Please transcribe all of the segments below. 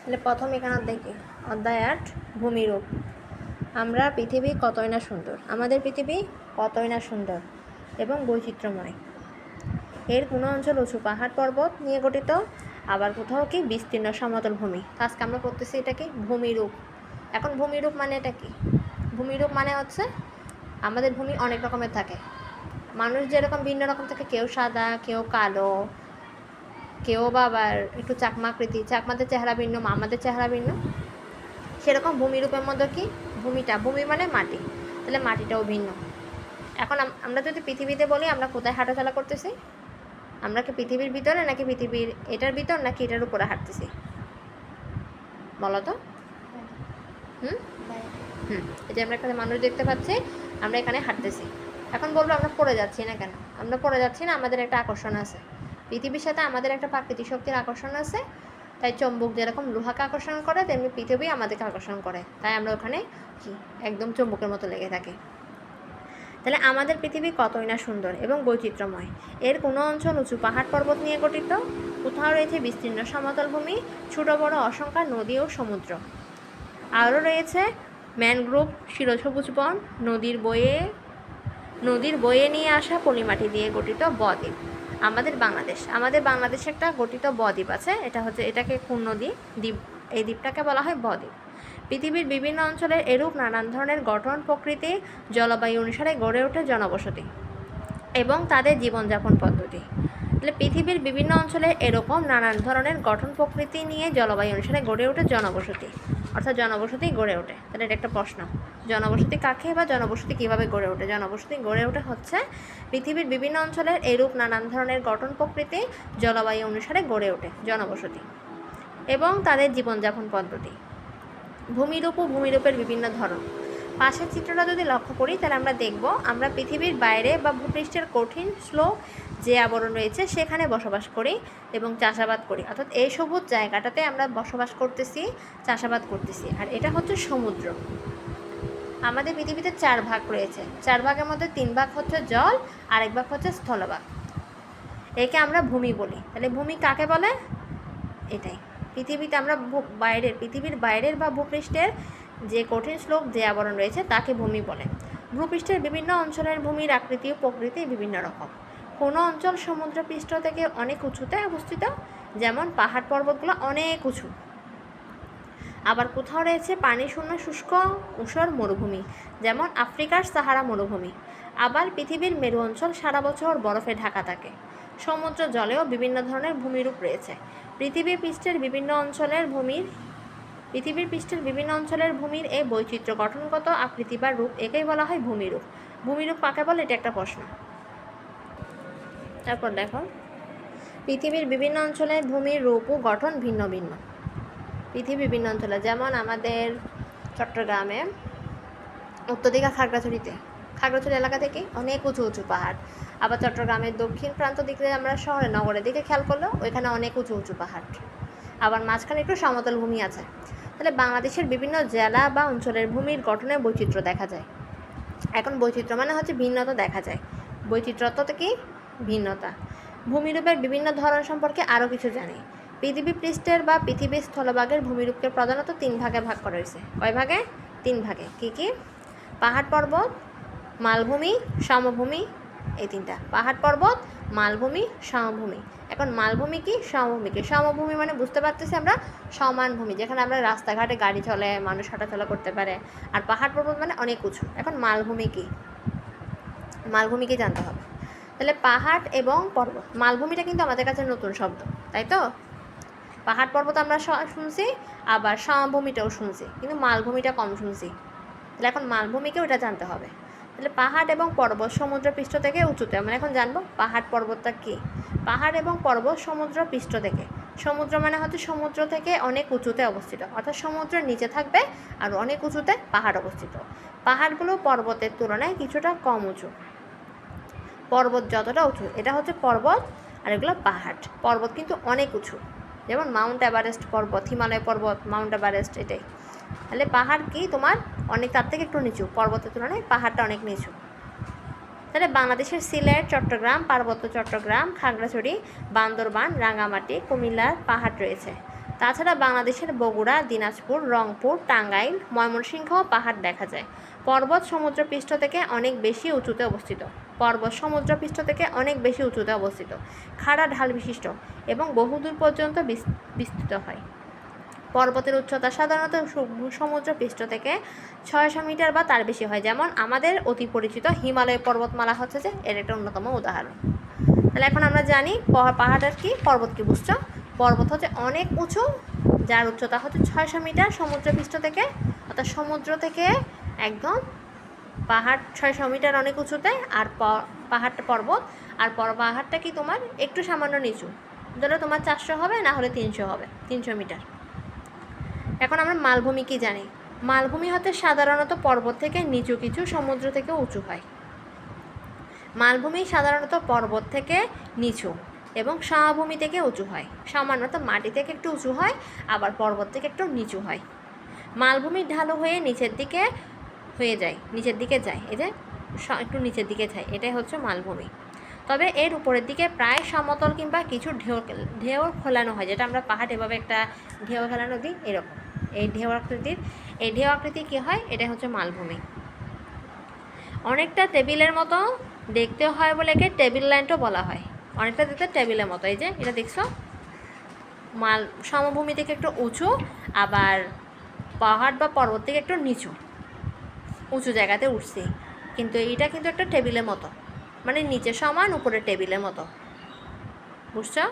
তাহলে প্রথম এখানে দেখি অধ্যায় ৮ ভূমিরূপ। আমরা পৃথিবী কতই না সুন্দর, আমাদের পৃথিবী কতই না সুন্দর এবং বৈচিত্র্যময়। এর কোনো অঞ্চল উঁচু পাহাড় পর্বত নিয়ে গঠিত, আবার কোথাও কি বিস্তীর্ণ সমতল ভূমি। আজকে আমরা পড়তেছি এটা কি ভূমিরূপ। এখন ভূমিরূপ মানে এটা কি? ভূমিরূপ মানে হচ্ছে আমাদের ভূমি অনেক রকমের থাকে। মানুষ যেরকম ভিন্ন রকম থাকে, কেউ সাদা, কেউ কালো, কেউ বা আবার একটু চাকমাকৃতি, চাকমাদের চেহারা ভিন্ন, আমাদের চেহারা ভিন্ন। সেরকম ভূমিরূপের মধ্যে কি ভূমি মানে মাটি, তাহলে মাটিটাও ভিন্ন। এখন আমরা যদি পৃথিবীতে বলি, আমরা কোথায় হাঁটাচলা করতেছি? আমরা কি পৃথিবীর ভিতরে নাকি পৃথিবীর এটার ভিতর নাকি এটার উপরে হাঁটতেছি? বলো তো। এই যে আমরা এখানে মানুষ দেখতে পাচ্ছি, আমরা এখানে হাঁটতেছি। এখন বলবো আমরা পড়ে যাচ্ছি না কেন? আমরা পড়ে যাচ্ছি না, আমাদের একটা আকর্ষণ আছে। পৃথিবীর সাথে আমাদের একটা প্রাকৃতিক শক্তির আকর্ষণ আছে। তাই চুম্বক যেরকম লোহাকে আকর্ষণ করে, তেমনি পৃথিবী আমাদেরকে আকর্ষণ করে। তাই আমরা ওখানে কি একদম চুম্বকের মতো লেগে থাকি। তাহলে আমাদের পৃথিবী কতই না সুন্দর এবং বৈচিত্র্যময়। এর কোনো অঞ্চল উঁচু পাহাড় পর্বত নিয়ে গঠিত, কোথাও রয়েছে বিস্তীর্ণ সমতল ভূমি, ছোট বড় অসংখ্য নদী ও সমুদ্র। আরও রয়েছে ম্যানগ্রোভ, চিরসবুজ বন, নদীর বয়ে নিয়ে আসা পলিমাটি দিয়ে গঠিত বদ্বীপ। আমাদের বাংলাদেশে একটা গঠিত বদ্বীপ আছে, এটাকে কোন নদী দ্বীপ, এই দ্বীপটাকে বলা হয় বদ্বীপ। পৃথিবীর বিভিন্ন অঞ্চলের এরূপ নানান ধরনের গঠন প্রকৃতি, জলবায়ু অনুসারে গড়ে ওঠে জনবসতি এবং তাদের জীবনযাপন পদ্ধতি। তাহলে পৃথিবীর বিভিন্ন অঞ্চলে এরকম নানান ধরনের গঠন প্রকৃতি নিয়ে জলবায়ু অনুসারে গড়ে ওঠে জনবসতি, অর্থাৎ জনবসতি গড়ে ওঠে। তাহলে এটা একটা প্রশ্ন, জনবসতি কাকে বা জনবসতি কীভাবে গড়ে ওঠে? জনবসতি গড়ে ওঠে হচ্ছে পৃথিবীর বিভিন্ন অঞ্চলের এরূপ নানান ধরনের গঠন প্রকৃতি, জলবায়ু অনুসারে গড়ে ওঠে জনবসতি এবং তাদের জীবনযাপন পদ্ধতি। ভূমিরূপ ও ভূমিরূপের বিভিন্ন ধরন। পাশের চিত্রটা যদি লক্ষ্য করি, তাহলে আমরা দেখব আমরা পৃথিবীর বাইরে বা ভূপৃষ্ঠের কঠিন স্লোপ যে আবরণ রয়েছে সেখানে বসবাস করি এবং চাষাবাদ করি, অর্থাৎ এই সবুজ জায়গাটাতে আমরা বসবাস করতেছি, চাষাবাদ করতেছি। আর এটা হচ্ছে সমুদ্র। আমাদের পৃথিবীতে 4 ভাগ রয়েছে, 4 ভাগের মধ্যে 3 ভাগ হচ্ছে জল, আরেক ভাগ হচ্ছে স্থলভাগ। একে আমরা ভূমি বলি। তাহলে ভূমি কাকে বলে? এটাই পৃথিবীতে আমরা পৃথিবীর বাইরের বা ভূপৃষ্ঠের যে কঠিন স্লোপ যে আবরণ রয়েছে তাকে ভূমি বলে। ভূপৃষ্ঠের বিভিন্ন অঞ্চলের ভূমির আকৃতি ও প্রকৃতি বিভিন্ন রকম। কোনো অঞ্চল সমুদ্রপৃষ্ঠ থেকে অনেক উঁচুতে অবস্থিত, যেমন পাহাড় পর্বতগুলো অনেক উঁচু। আবার কোথাও রয়েছে পানি শূন্য শুষ্ক ঊষর মরুভূমি, যেমন আফ্রিকার সাহারা মরুভূমি। আবার পৃথিবীর মেরু অঞ্চল সারা বছর বরফে ঢাকা থাকে। সমুদ্র জলেও বিভিন্ন ধরনের ভূমিরূপ রয়েছে। পৃথিবীর পৃষ্ঠের বিভিন্ন অঞ্চলের ভূমির এই বৈচিত্র্য গঠনগত আকৃতি বা রূপ, একেই বলা হয় ভূমিরূপ। ভূমিরূপ কাকে বলে? এটা একটা প্রশ্ন। তারপর দেখো, পৃথিবীর বিভিন্ন অঞ্চলের ভূমির রূপ ও গঠন ভিন্ন ভিন্ন। পৃথিবীর বিভিন্ন অঞ্চলে, যেমন আমাদের চট্টগ্রামে উত্তর দিকে খাগড়াছড়ি এলাকা থেকে অনেক উঁচু উঁচু পাহাড়। আবার চট্টগ্রামের দক্ষিণ প্রান্ত দিকে আমরা নগরের দিকে খেয়াল করলেও ওইখানে অনেক উঁচু উঁচু পাহাড়। আবার মাঝখানে একটু সমতল ভূমি আছে। তাহলে বাংলাদেশের বিভিন্ন জেলা বা অঞ্চলের ভূমির গঠনের বৈচিত্র্য দেখা যায়। এখন বৈচিত্র্য মানে হচ্ছে ভিন্নতা দেখা যায়। বৈচিত্র্য কি? ভিন্নতা। ভূমিরূপের বিভিন্ন ধরন সম্পর্কে আরও কিছু জানি। পৃথিবী পৃষ্ঠের বা পৃথিবীর স্থলভাগের ভূমিরূপকে প্রধানত 3 ভাগে ভাগ করা হয়েছে। কয় ভাগে? 3 ভাগে। কী কী? পাহাড় পর্বত, মালভূমি, সমভূমি। এই 3টা, পাহাড় পর্বত, মালভূমি, সমভূমি। এখন মালভূমি কি, সমভূমি কি? সমভূমি মানে বুঝতে পারতেছি আমরা সমান ভূমি, যেখানে আমরা রাস্তাঘাটে গাড়ি চলে, মানুষ হাঁটাচলা করতে পারে। আর পাহাড় পর্বত মানে অনেক উঁচু। এখন মালভূমি কি? মালভূমিকে জানতে হবে। তাহলে পাহাড় এবং পর্বত, মালভূমিটা কিন্তু আমাদের কাছে নতুন শব্দ, তাই তো? পাহাড় পর্বত আমরা শুনছি, আবার সমভূমিটাও শুনছি, কিন্তু মালভূমিটা কম শুনছি। তাহলে এখন মালভূমিকেও এটা জানতে হবে। তাহলে পাহাড় এবং পর্বত সমুদ্রপৃষ্ঠ থেকে উঁচুতে। আমরা এখন জানবো পাহাড় পর্বতটা কী। পাহাড় এবং পর্বত সমুদ্রপৃষ্ঠ থেকে। সমুদ্র মানে হচ্ছে সমুদ্র থেকে অনেক উঁচুতে অবস্থিত, অর্থাৎ সমুদ্রের নিচে থাকবে আর অনেক উঁচুতে পাহাড় অবস্থিত। পাহাড়গুলো পর্বতের তুলনায় কিছুটা কম উঁচু। পর্বত যতটা উঁচু, এটা হচ্ছে পর্বত, আর এগুলো পাহাড়। পর্বত কিন্তু অনেক উঁচু, যেমন মাউন্ট এভারেস্ট পর্বত, হিমালয় পর্বত, মাউন্ট এভারেস্ট, এটাই। তাহলে পাহাড় কি তোমার অনেক, তার থেকে একটু নিচু, পর্বতের তুলনায় পাহাড়টা অনেক নিচু। তাহলে বাংলাদেশের সিলেট, চট্টগ্রাম, পার্বত্য চট্টগ্রাম, খাগড়াছড়ি, বান্দরবান, রাঙামাটি, কুমিল্লার পাহাড় রয়েছে। তাছাড়া বাংলাদেশের বগুড়া, দিনাজপুর, রংপুর, টাঙ্গাইল, ময়মনসিংহ পাহাড় দেখা যায়। পর্বত সমুদ্রপৃষ্ঠ থেকে অনেক বেশি উঁচুতে অবস্থিত। পর্বত সমুদ্রপৃষ্ঠ থেকে অনেক বেশি উঁচুতে অবস্থিত, খাড়া ঢাল বিশিষ্ট এবং বহুদূর পর্যন্ত বিস্তৃত হয়। পর্বতের উচ্চতা সাধারণত সমুদ্রপৃষ্ঠ থেকে 600 মিটার বা তার বেশি হয়। যেমন আমাদের অতি পরিচিত হিমালয় পর্বতমালা হচ্ছে যে এর একটা অন্যতম উদাহরণ। তাহলে এখন আমরা জানি পাহাড়ের কি, পর্বত কি বুঝছো? পর্বত হচ্ছে অনেক উঁচু, যার উচ্চতা হচ্ছে 600 মিটার সমুদ্রপৃষ্ঠ থেকে, অর্থাৎ সমুদ্র থেকে একদম পাহাড় 600 মিটার অনেক উঁচুতে, আর পাহাড়টা পর্বত, আর পাহাড়টা কি তোমার একটু সামান্য নিচু, ধরো তোমার 400 হবে, না হলে 300 হবে, 300 মিটার। এখন আমরা মালভূমি কি জানি? মালভূমি হতে সাধারণত পর্বত থেকে নিচু কিছু, সমুদ্র থেকে উঁচু হয়। মালভূমি সাধারণত পর্বত থেকে নিচু এবং সমভূমি থেকে উঁচু হয়। সামান্যত মাটি থেকে একটু উঁচু হয়, আবার পর্বত থেকে একটু নিচু হয়। মালভূমির ঢালু হয়ে নিচের দিকে যায়, এই যে একটু নিচের দিকে যায়, এটাই হচ্ছে মালভূমি। তবে এর উপরের দিকে প্রায় সমতল কিংবা কিছু ঢেউ খোলানো হয়, যেটা আমরা পাহাড় এভাবে একটা ঢেউ খেলানো দিই, এরকম এই ঢেউ আকৃতি কী হয়, এটা হচ্ছে মালভূমি। অনেকটা টেবিলের মতো দেখতে হয় বলে একে টেবিল ল্যান্ডও বলা হয়। অনেকটা দেখতে টেবিলের মতো, এই যে এটা দেখছো, সমভূমি থেকে একটু উঁচু, আবার পাহাড় বা পর্বত থেকে একটু উঁচু জায়গাতে উঠছি, কিন্তু এইটা কিন্তু একটা টেবিলের মতো, মানে নিচে সমান উপরে টেবিলের মতো, বুঝছো?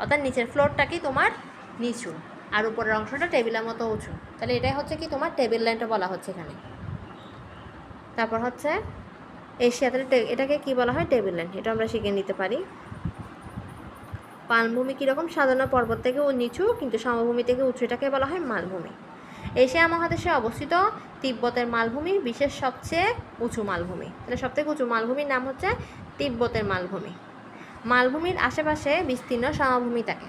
অর্থাৎ নিচের ফ্লোরটা কি তোমার নিচু, আর উপরের অংশটা টেবিলের মতো উঁচু। তাহলে এটাই হচ্ছে কি তোমার টেবিল ল্যান্ডও বলা হচ্ছে এখানে। তারপর হচ্ছে এশিয়াতে এটাকে কি বলা হয়, টেবিল ল্যান্ড, এটা আমরা শিখে নিতে পারি। মালভূমি কীরকম? সাধারণ পর্বত থেকে নিচু কিন্তু সমভূমি থেকে উঁচু, এটাকে বলা হয় মালভূমি। এশিয়া মহাদেশে অবস্থিত তিব্বতের মালভূমি বিশেষ সবচেয়ে উঁচু মালভূমি। তাহলে সবথেকে উঁচু মালভূমির নাম হচ্ছে তিব্বতের মালভূমি। মালভূমির আশেপাশে বিস্তীর্ণ সমভূমি থাকে।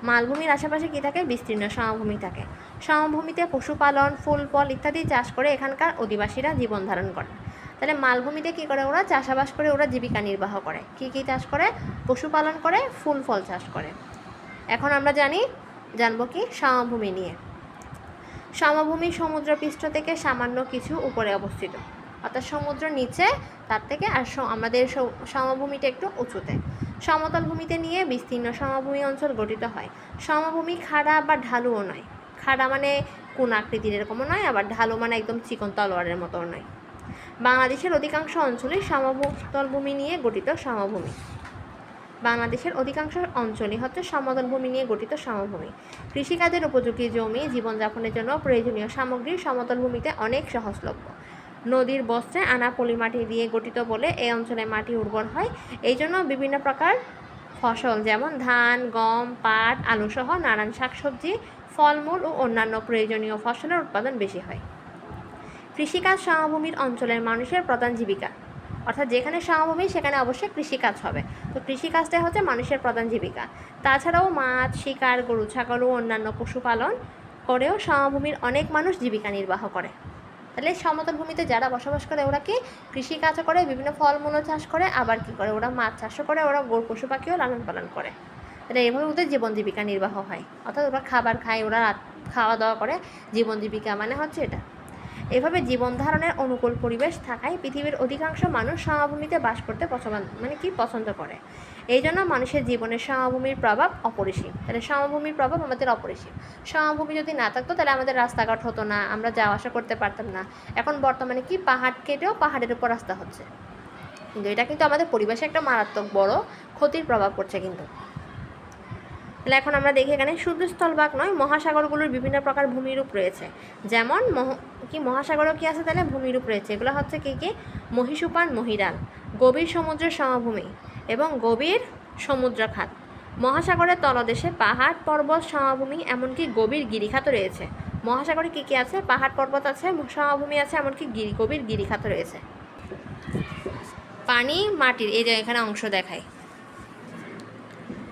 মালভূমির আশেপাশে কী থাকে? বিস্তীর্ণ সমভূমি থাকে। সমভূমিতে পশুপালন, ফুল ফল ইত্যাদি চাষ করে এখানকার অধিবাসীরা জীবন ধারণ করে। তাহলে মালভূমিতে কী করে? ওরা চাষাবাস করে, ওরা জীবিকা নির্বাহ করে। কী কী চাষ করে? পশুপালন করে, ফুল ফল চাষ করে। এখন আমরা জানবো কি সমভূমি নিয়ে। সমভূমি সমুদ্রপৃষ্ঠ থেকে সামান্য কিছু উপরে অবস্থিত, অর্থাৎ সমুদ্র নিচে, তার থেকে আর আমাদের সমভূমিটা একটু উঁচুতে। সমতল ভূমিতে নিয়ে বিস্তীর্ণ সমভূমি অঞ্চল গঠিত হয়। সমভূমি খাড়া বা ঢালুও নয়, খাড়া মানে কোন আকৃতির এরকমও নয়, আবার ঢালু মানে একদম চিকন তলোয়ারের মতো নয়। বাংলাদেশের অধিকাংশ অঞ্চলই সমতল ভূমি নিয়ে গঠিত সমভূমি। বাংলাদেশের অধিকাংশ অঞ্চলই হচ্ছে সমতল ভূমি নিয়ে গঠিত সমভূমি। কৃষিকাজের উপযোগী জমি, জীবনযাপনের জন্য প্রয়োজনীয় সামগ্রী সমতল ভূমিতে অনেক সহজলভ্য। নদীর বস্ত্রে আনা পলি মাটি দিয়ে গঠিত বলে এই অঞ্চলে মাটি উর্বর হয়। এই জন্য বিভিন্ন প্রকার ফসল যেমন ধান, গম, পাট, আলু সহ নানান শাকসবজি, ফলমূল ও অন্যান্য প্রয়োজনীয় ফসলের উৎপাদন বেশি হয়। কৃষিকাজ সমভূমির অঞ্চলের মানুষের প্রধান জীবিকা, অর্থাৎ যেখানে সমভূমি সেখানে অবশ্যই কৃষিকাজ হবে। তো কৃষিকাজটাই হচ্ছে মানুষের প্রধান জীবিকা। তাছাড়াও মাছ শিকার, গরু ছাগল ও অন্যান্য পশুপালন করেও সমভূমির অনেক মানুষ জীবিকা নির্বাহ করে। তাহলে সমতল ভূমিতে যারা বসবাস করে ওরা কি কৃষিকাজও করে, বিভিন্ন ফলমূল চাষ করে, আবার কি করে ওরা মাছ চাষও করে, ওরা গরু পশু পাখিও লালন পালন করে। তাহলে এইভাবে ওদের জীবন জীবিকা নির্বাহ হয়, অর্থাৎ ওরা খাবার খায়, ওরা খাওয়া দাওয়া করে, জীবন জীবিকা মানে হচ্ছে এটা। এভাবে জীবন ধারণের অনুকূল পরিবেশ থাকায় পৃথিবীর অধিকাংশ মানুষ সমভূমিতে বাস করতে পছন্দ করে। এই জন্য মানুষের জীবনের সমভূমির প্রভাব অপরিসীম। তাহলে সমভূমির প্রভাব আমাদের অপরিসীম। সমভূমি যদি না থাকতো তাহলে আমাদের রাস্তাঘাট হতো না, আমরা যাওয়া আসা করতে পারতাম না। এখন বর্তমানে কি পাহাড় কেটেও পাহাড়ের উপর রাস্তা হচ্ছে, কিন্তু এটা কিন্তু আমাদের পরিবেশে একটা মারাত্মক বড় ক্ষতির প্রভাব পড়ছে কিন্তু। তাহলে এখন আমরা দেখি এখানে শুধু স্থলভাগ নয়, মহাসাগরগুলোর বিভিন্ন প্রকার ভূমিরূপ রয়েছে। যেমন মহাসাগরও কি আছে? তাহলে ভূমিরূপ রয়েছে। এগুলো হচ্ছে কি মহীসোপান, মহীরাল, গভীর সমুদ্রের সমভূমি এবং গভীর সমুদ্রখাত। মহাসাগরের তলদেশে পাহাড়, পর্বত, সমভূমি, এমনকি গভীর গিরিখাতও রয়েছে। মহাসাগরে কি কি আছে? পাহাড় পর্বত আছে, সমভূমি আছে, এমনকি গভীর গিরিখাতও রয়েছে। পানি, মাটির এই যে এখানে অংশ দেখায়,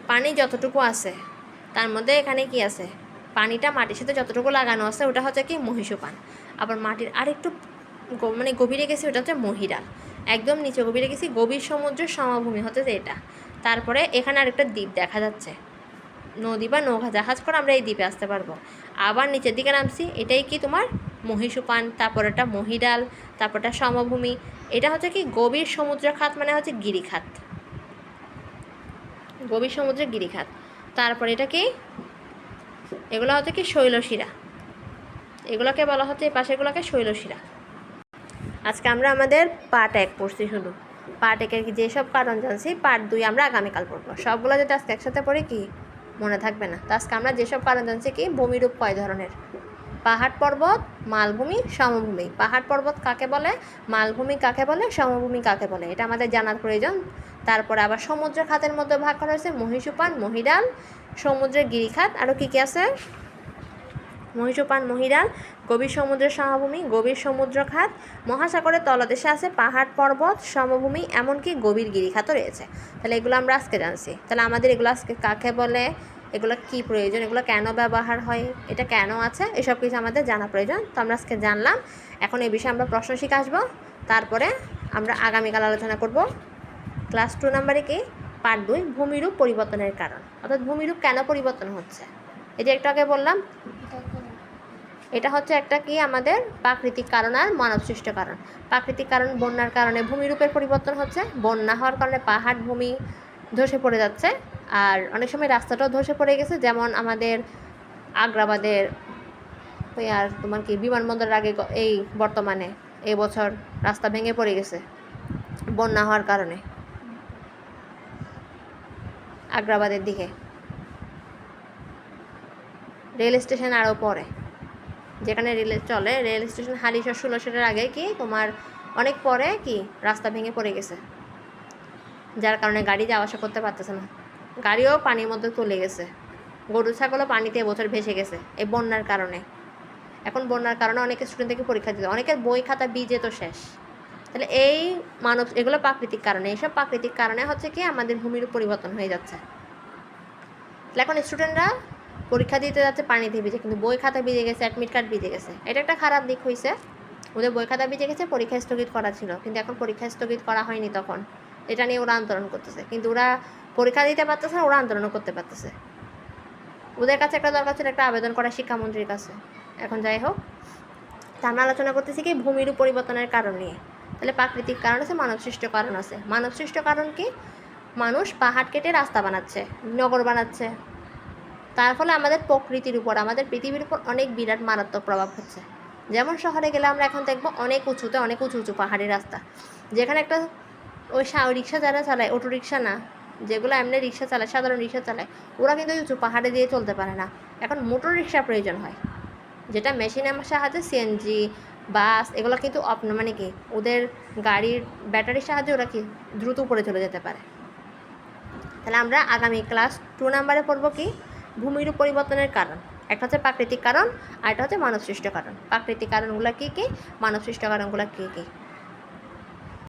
পানি যতটুকু আছে তার মধ্যে এখানে কি আছে? পানিটা মাটির সাথে যতটুকু লাগানো আছে ওটা হচ্ছে কি মহীসোপান। আবার মাটির আরেকটু গভীরে গেছি ওটা হচ্ছে মহীরাল। একদম নিচে গভীরে গেছি গভীর সমুদ্রের সমভূমি হচ্ছে এটা। তারপরে এখানে আরেকটা দ্বীপ দেখা যাচ্ছে, নদী বা নৌকা জাহাজ করে আমরা এই দ্বীপে আসতে পারবো। আবার নিচের দিকে নামছি, এটাই কি তোমার মহীসোপান, তারপর এটা মহীডাল, তারপর এটা সমভূমি। এটা হচ্ছে কি গভীর সমুদ্র খাত, মানে হচ্ছে গিরিখাত, গভীর সমুদ্রের গিরিখাত। তারপর এটা কি, এগুলো হচ্ছে কি শৈলশিরা, এগুলোকে বলা হচ্ছে এই পাশেগুলোকে শৈলশিরা। আজকে আমরা আমাদের পার্ট 1 পড়ছি, শুধু পার্ট 1-এর যেসব কারণ জানছি পার্ট 2 আমরা আগামীকাল পড়বো। সবগুলো যদি আজকে একসাথে পড়ি কি মনে থাকবে না। তো আজকে আমরা যেসব কারণ জানছি কি ভূমিরূপ কয় ধরনের, পাহাড় পর্বত, মালভূমি, সমভূমি। পাহাড় পর্বত কাকে বলে, মালভূমি কাকে বলে, সমভূমি কাকে বলে, এটা আমাদের জানার প্রয়োজন। তারপরে আবার সমুদ্র খাতের মধ্যে ভাগ করা হয়েছে মহীসোপান, মহীডাল, সমুদ্রের গিরিখাত, আরও কী কী আছে, মহীসোপান, মহীডাল, গভীর সমুদ্রের সমভূমি, গভীর সমুদ্র খাত, মহাসাগরের তলদেশে আছে পাহাড় পর্বত, সমভূমি, এমনকি গভীর গিরিখাতও রয়েছে। তাহলে এগুলো আমরা আজকে জানছি। তাহলে আমাদের এগুলো আজকে কাকে বলে, এগুলো কী প্রয়োজন, এগুলো কেন ব্যবহার হয়, এটা কেন আছে, এসব কিছু আমাদের জানা প্রয়োজন। তো আমরা আজকে জানলাম। এখন এই বিষয়ে আমরা প্রশ্ন শিখে আসবো। তারপরে আমরা আগামীকাল আলোচনা করব ক্লাস 2 নাম্বারে কি পার্ট 2 ভূমিরূপ পরিবর্তনের কারণ, অর্থাৎ ভূমিরূপ কেন পরিবর্তন হচ্ছে। এই যে একটু আগে বললাম, এটা হচ্ছে একটা কি আমাদের প্রাকৃতিক কারণ আর মানবসৃষ্ট কারণ। প্রাকৃতিক কারণ বন্যার কারণে ভূমিরূপের পরিবর্তন হচ্ছে, বন্যা হওয়ার কারণে পাহাড় ভূমি ধসে পড়ে যাচ্ছে, আর অনেক সময় রাস্তাটাও ধসে পড়ে গেছে। যেমন আমাদের আগ্রাবাদের ওই আর তোমার কি বিমানবন্দরের আগে এই বর্তমানে এই বছর রাস্তা ভেঙে পড়ে গেছে বন্যা হওয়ার কারণে, আগ্রাবাদের দিকে রেল স্টেশন আরও পরে, যেখানে রেলে চলে রেল স্টেশন হালিশহর 1600-এর আগে কি তোমার অনেক পরে কি রাস্তা ভেঙে পড়ে গেছে, যার কারণে গাড়ি যাওয়া আসা করতে পারতেছে না, গাড়িও পানির মধ্যে চলে গেছে, গরু ছাগলও পানিতে এবছর ভেসে গেছে এই বন্যার কারণে। এখন বন্যার কারণে অনেক স্টুডেন্ট থেকে পরীক্ষা দিতে, অনেকের বই খাতা বিজে তো শেষ। তাহলে এই মানব এগুলো প্রাকৃতিক কারণে, এইসব প্রাকৃতিক কারণে হচ্ছে কি আমাদের ভূমির পরিবর্তন হয়ে যাচ্ছে। তাহলে এখন স্টুডেন্টরা পরীক্ষা দিতে যাচ্ছে পানিতে ভিজে, কিন্তু বই খাতা ভিজে গেছে, অ্যাডমিট কার্ড ভিজে গেছে। এটা একটা খারাপ দিক হয়েছে, ওদের বই খাতা ভিজে গেছে, পরীক্ষা স্থগিত করা ছিল, কিন্তু এখন পরীক্ষা স্থগিত করা হয়নি। তখন এটা নিয়ে ওরা আন্দোলন করতেছে, কিন্তু ওরা পরীক্ষা দিতে পারতেছে না, ওরা আন্দোলনও করতে পারতেছে। ওদের কাছে একটা দরকার ছিল একটা আবেদন করা শিক্ষামন্ত্রীর কাছে। এখন যাই হোক, তা আমরা আলোচনা করতেছি কি ভূমিরূপ পরিবর্তনের কারণ নিয়ে। তাহলে প্রাকৃতিক কারণ আছে, মানবসৃষ্ট কারণ আছে। মানবসৃষ্ট কারণ কি, মানুষ পাহাড় কেটে রাস্তা বানাচ্ছে, নগর বানাচ্ছে, তার ফলে আমাদের প্রকৃতির উপর, আমাদের পৃথিবীর উপর অনেক বিরাট মারাত্মক প্রভাব হচ্ছে। যেমন শহরে গেলে আমরা এখন দেখবো অনেক উঁচুতে অনেক উঁচু উঁচু পাহাড়ি রাস্তা, যেখানে একটা ওই রিক্সা যারা চালায়, অটো রিক্সা না, যেগুলো এমনি রিক্সা চালায়, সাধারণ রিক্সা চালায়, ওরা কিন্তু উঁচু পাহাড়ে দিয়ে চলতে পারে না। এখন মোটর রিক্সা প্রয়োজন হয়, যেটা মেশিনের সাহায্যে সিএনজি বাস এগুলো কিন্তু মানে কি ওদের গাড়ির ব্যাটারির সাহায্যে ওরা কি দ্রুত উপরে চলে যেতে পারে। তাহলে আমরা আগামী ক্লাস 2 নাম্বারে পড়বো কি ভূমিরূপ পরিবর্তনের কারণ। একটা হচ্ছে প্রাকৃতিক কারণ আর একটা হচ্ছে মানবসৃষ্ট কারণ। প্রাকৃতিক কারণগুলো কী কী, মানবসৃষ্ট কারণগুলো কী কী।